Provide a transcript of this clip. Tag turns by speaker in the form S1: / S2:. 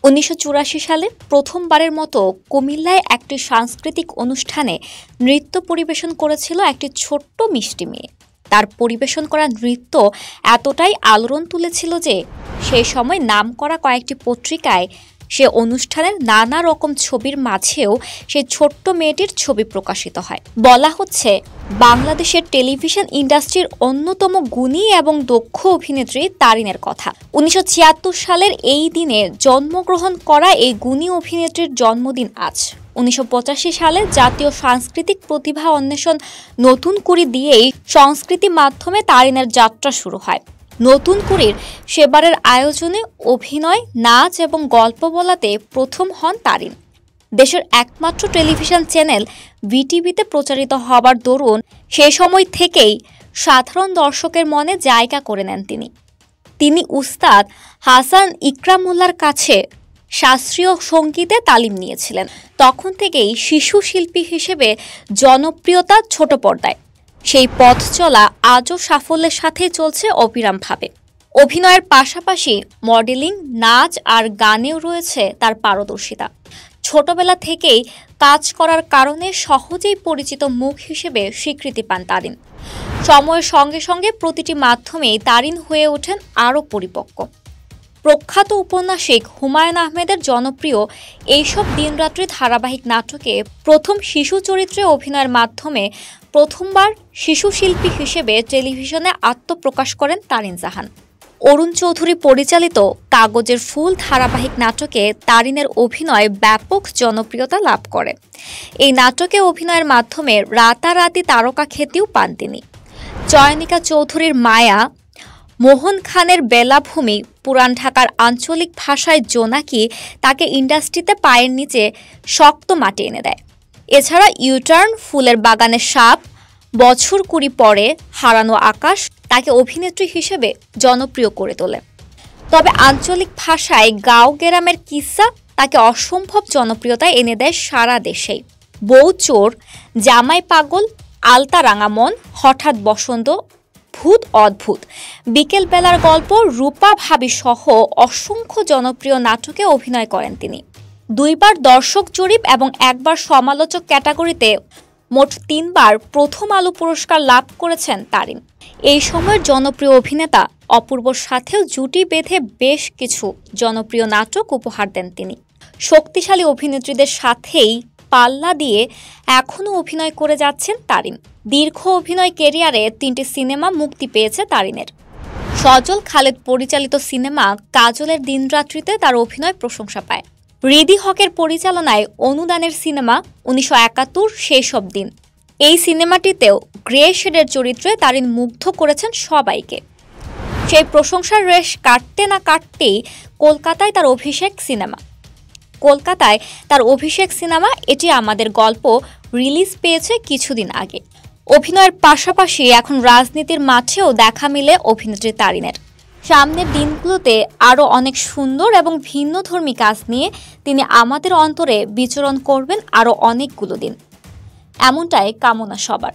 S1: ১৯৮৪ সালে প্রথমবারের মতো কুমিল্লায় একটি সাংস্কৃতিক অনুষ্ঠানে নৃত্য পরিবেশন করেছিল একটি ছোট্ট মিষ্টি মেয়ে। তার পরিবেশন করা নৃত্য এতটাই আলোড়ন তুলেছিল যে সেই সময় নামকরা কয়েকটি পত্রিকায় সে অনুষ্ঠানের নানা রকম ছবির মাঝেও সেই ছোট্ট মেয়েটির ছবি প্রকাশিত হয়। বলা হচ্ছে, বাংলাদেশের টেলিভিশন ইন্ডাস্ট্রির অন্যতম গুণী এবং দক্ষ অভিনেত্রী তারিনের কথা। ১৯৭৬ সালের এই দিনে জন্মগ্রহণ করা এই গুণী অভিনেত্রীর জন্মদিন আজ। ১৯৮৫ সালে জাতীয় সাংস্কৃতিক প্রতিভা অন্বেষণ নতুন কুড়ি দিয়েই সংস্কৃতি মাধ্যমে তারিনের যাত্রা শুরু হয়। নতুন কুড়ির সেবারের আয়োজনে অভিনয়, নাচ এবং গল্প বলাতে প্রথম হন তারিন। দেশের একমাত্র টেলিভিশন চ্যানেল ভিটিভিতে প্রচারিত হবার দরুন সে সময় থেকেই সাধারণ দর্শকের মনে জায়গা করে নেন তিনি উস্তাদ হাসান ইকরামুল্লাহর কাছে শাস্ত্রীয় সঙ্গীতে তালিম নিয়েছিলেন। তখন থেকেই শিশু শিল্পী হিসেবে জনপ্রিয়তা ছোট পর্দায়। সেই পথ চলা আজও সাফল্যের সাথেই চলছে অবিরামভাবে। অভিনয়ের পাশাপাশি মডেলিং, নাচ আর গানেও রয়েছে তার পারদর্শিতা। ছোটবেলা থেকেই কাজ করার কারণে সহজেই পরিচিত মুখ হিসেবে স্বীকৃতি পান তারিন। সময়ের সঙ্গে সঙ্গে প্রতিটি মাধ্যমেই তারিন হয়ে ওঠেন আরও পরিপক্ক। প্রখ্যাত উপন্যাসিক হুমায়ুন আহমেদের জনপ্রিয় এইসব দিনরাত্রি ধারাবাহিক নাটকে প্রথম শিশু চরিত্রে অভিনয়ের মাধ্যমে প্রথমবার শিশু শিল্পী হিসেবে টেলিভিশনে আত্মপ্রকাশ করেন তারিন জাহান। অরুণ চৌধুরী পরিচালিত কাগজের ফুল ধারাবাহিক নাটকে তারিনের অভিনয় ব্যাপক জনপ্রিয়তা লাভ করে। এই নাটকে অভিনয়ের মাধ্যমে রাতারাতি তারকা খ্যাতিও পান তিনি। চয়নিকা চৌধুরীর মায়া, মোহন খানের বেলাভূমি, পুরান ঢাকার আঞ্চলিক ভাষায় জোনাকি তাকে ইন্ডাস্ট্রিতে পায়ের নিচে শক্ত মাটি এনে দেয়। এছাড়া ইউটার্ন, ফুলের বাগানের সাপ, বছর কুড়ি পরে, হারানো আকাশ তাকে অভিনেত্রী হিসেবে জনপ্রিয় করে তোলে। তবে আঞ্চলিক ভাষায় গাঁও গেরামের কিস্সা তাকে অসম্ভব জনপ্রিয়তা এনে দেয় সারা দেশেই। বউ চোর, জামাই পাগল, আলতা রাঙামন, হঠাৎ বসন্ত, ভূত অদ্ভুত, বিকেল বেলার গল্প, রূপা ভাবি সহ অসংখ্য জনপ্রিয় নাটকে অভিনয় করেন তিনি। দুইবার দর্শক জরিপ এবং একবার সমালোচক ক্যাটাগরিতে মোট ৩ বার প্রথম আলো পুরস্কার লাভ করেছেন তারিন। এই সময়ের জনপ্রিয় অভিনেতা অপূর্বর সাথেও জুটি বেঁধে বেশ কিছু জনপ্রিয় নাটক উপহার দেন তিনি। শক্তিশালী অভিনেত্রীদের সাথেই পাল্লা দিয়ে এখনও অভিনয় করে যাচ্ছেন তারিন। দীর্ঘ অভিনয় ক্যারিয়ারে ৩টি সিনেমা মুক্তি পেয়েছে তারিনের। সজল খালেদ পরিচালিত সিনেমা কাজলের দিনরাত্রিতে তার অভিনয় প্রশংসা পায়। হৃদি হকের পরিচালনায় অনুদানের সিনেমা ১৯৭১ সেসব দিন। এই সিনেমাটিতেও গ্রে শেডের চরিত্রে তারিন মুগ্ধ করেছেন সবাইকে। সেই প্রশংসার রেশ কাটতে না কাটতেই কলকাতায় তার অভিষেক সিনেমা এটি আমাদের গল্প রিলিজ পেয়েছে কিছুদিন আগে। অভিনয়ের পাশাপাশি এখন রাজনীতির মাঠেও দেখা মিলে অভিনেত্রী তারিনের। সামনের দিনগুলোতে আরও অনেক সুন্দর এবং ভিন্নধর্মী কাজ নিয়ে তিনি আমাদের অন্তরে বিচরণ করবেন আরও অনেকগুলো দিন, এমনটাই কামনা সবার।